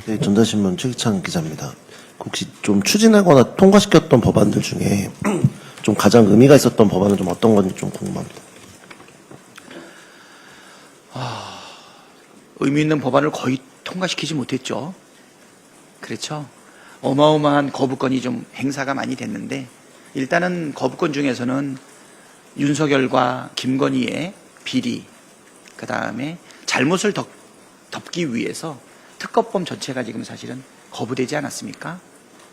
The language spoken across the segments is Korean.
네, 전자신문 최기찬 기자입니다. 혹시 좀 추진하거나 통과시켰던 법안들 중에 좀 가장 의미가 있었던 법안은 좀 어떤 건지 좀 궁금합니다. 의미 있는 법안을 거의 통과시키지 못했죠. 그렇죠. 어마어마한 거부권이 좀 행사가 많이 됐는데, 일단은 거부권 중에서는 윤석열과 김건희의 비리, 그 다음에 잘못을 덮기 위해서 특검법 전체가 지금 사실은 거부되지 않았습니까?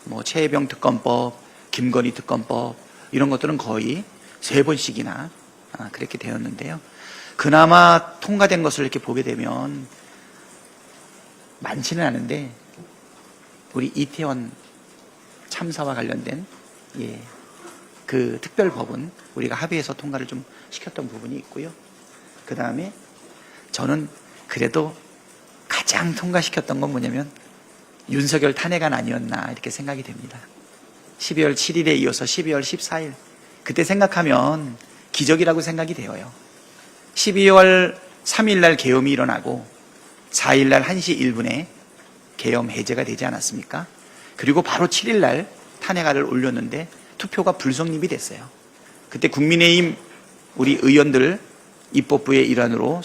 뭐 최혜병 특검법, 김건희 특검법 이런 것들은 거의 3번씩이나 그렇게 되었는데요. 그나마 통과된 것을 이렇게 보게 되면 많지는 않은데, 우리 이태원 참사와 관련된 그 특별법은 우리가 합의해서 통과를 좀 시켰던 부분이 있고요. 그 다음에 저는 그래도 가장 통과시켰던 건 뭐냐면 윤석열 탄핵안 아니었나 이렇게 생각이 됩니다. 12월 7일에 이어서 12월 14일 그때 생각하면 기적이라고 생각이 되어요. 12월 3일 날 계엄이 일어나고 4일 날 1시 1분에 계엄 해제가 되지 않았습니까? 그리고 바로 7일 날 탄핵안을 올렸는데 투표가 불성립이 됐어요. 그때 국민의힘 우리 의원들 입법부의 일환으로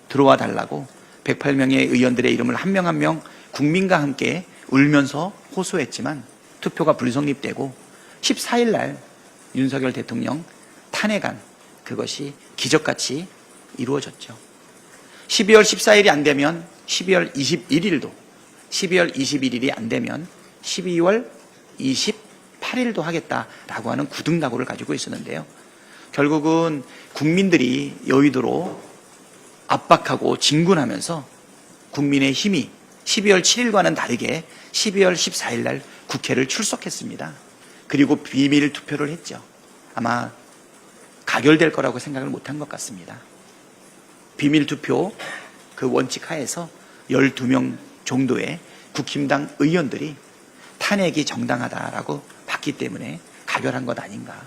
들어와 달라고 108명의 의원들의 이름을 한 명 한 명 국민과 함께 울면서 호소했지만 투표가 불성립되고 14일 날 윤석열 대통령 탄핵안 그것이 기적같이 이루어졌죠. 12월 14일이 안 되면 12월 21일도, 12월 21일이 안 되면 12월 28일도 하겠다라고 하는 굳은 각오를 가지고 있었는데요. 결국은 국민들이 여의도로 압박하고 진군하면서 국민의 힘이 12월 7일과는 다르게 12월 14일 날 국회를 출석했습니다. 그리고 비밀 투표를 했죠. 아마 가결될 거라고 생각을 못한 것 같습니다. 비밀 투표 그 원칙 하에서 12명 정도의 국힘당 의원들이 탄핵이 정당하다라고 봤기 때문에 가결한 것 아닌가.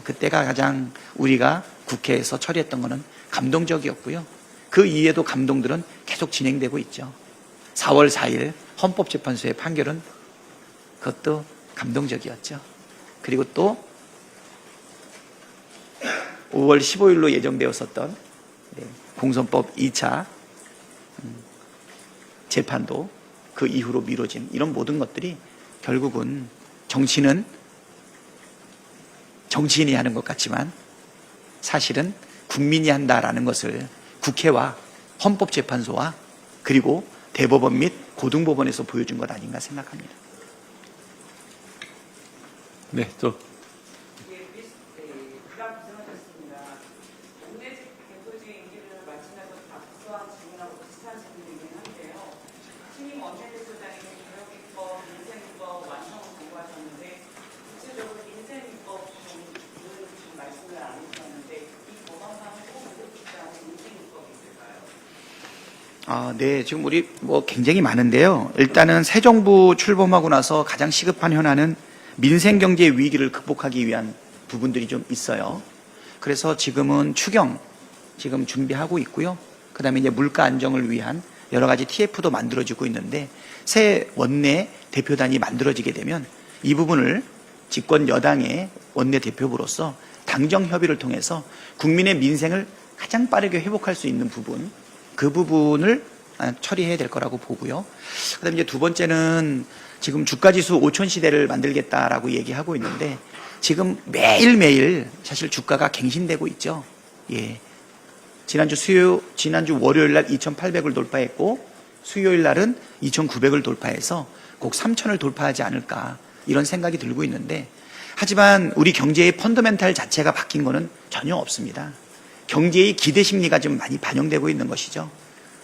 그때가 가장 우리가 국회에서 처리했던 것은 감동적이었고요. 그 이후에도 감동들은 계속 진행되고 있죠. 4월 4일 헌법재판소의 판결은 그것도 감동적이었죠. 그리고 또 5월 15일로 예정되었었던 공선법 2차 재판도 그 이후로 미뤄진 이런 모든 것들이 결국은 정치는 정치인이 하는 것 같지만 사실은 국민이 한다라는 것을 국회와 헌법재판소와 그리고 대법원 및 고등법원에서 보여준 것 아닌가 생각합니다. 네, 또 네, 지금 우리 굉장히 많은데요. 일단은 새 정부 출범하고 나서 가장 시급한 현안은 민생 경제 위기를 극복하기 위한 부분들이 좀 있어요. 그래서 지금은 추경 지금 준비하고 있고요. 그다음에 이제 물가 안정을 위한 여러 가지 TF도 만들어지고 있는데 새 원내 대표단이 만들어지게 되면 이 부분을 집권 여당의 원내 대표부로서 당정 협의를 통해서 국민의 민생을 가장 빠르게 회복할 수 있는 부분, 그 부분을 처리해야 될 거라고 보고요. 그다음에 이제 두 번째는 지금 주가지수 5천 시대를 만들겠다라고 얘기하고 있는데 지금 매일매일 사실 주가가 갱신되고 있죠. 지난주 월요일 날 2,800을 돌파했고 수요일 날은 2,900을 돌파해서 꼭 3,000을 돌파하지 않을까 이런 생각이 들고 있는데, 하지만 우리 경제의 펀더멘탈 자체가 바뀐 거는 전혀 없습니다. 경제의 기대 심리가 좀 많이 반영되고 있는 것이죠.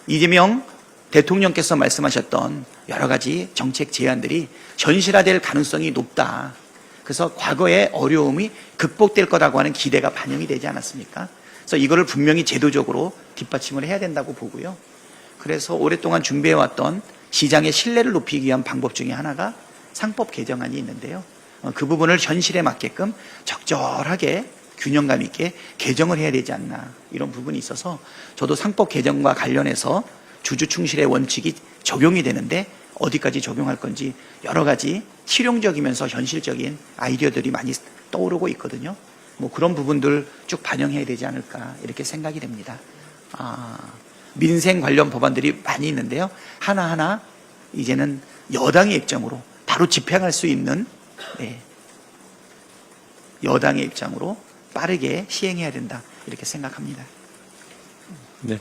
이재명 대통령께서 말씀하셨던 여러 가지 정책 제안들이 현실화될 가능성이 높다. 그래서 과거의 어려움이 극복될 거라고 하는 기대가 반영이 되지 않았습니까? 그래서 이거를 분명히 제도적으로 뒷받침을 해야 된다고 보고요. 그래서 오랫동안 준비해왔던 시장의 신뢰를 높이기 위한 방법 중에 하나가 상법 개정안이 있는데요. 그 부분을 현실에 맞게끔 적절하게 균형감 있게 개정을 해야 되지 않나 이런 부분이 있어서 저도 상법 개정과 관련해서 주주 충실의 원칙이 적용이 되는데 어디까지 적용할 건지 여러 가지 실용적이면서 현실적인 아이디어들이 많이 떠오르고 있거든요. 뭐 그런 부분들 쭉 반영해야 되지 않을까 이렇게 생각이 됩니다. 민생 관련 법안들이 많이 있는데요. 하나하나 이제는 여당의 입장으로 바로 집행할 수 있는 여당의 입장으로 빠르게 시행해야 된다 이렇게 생각합니다. 네.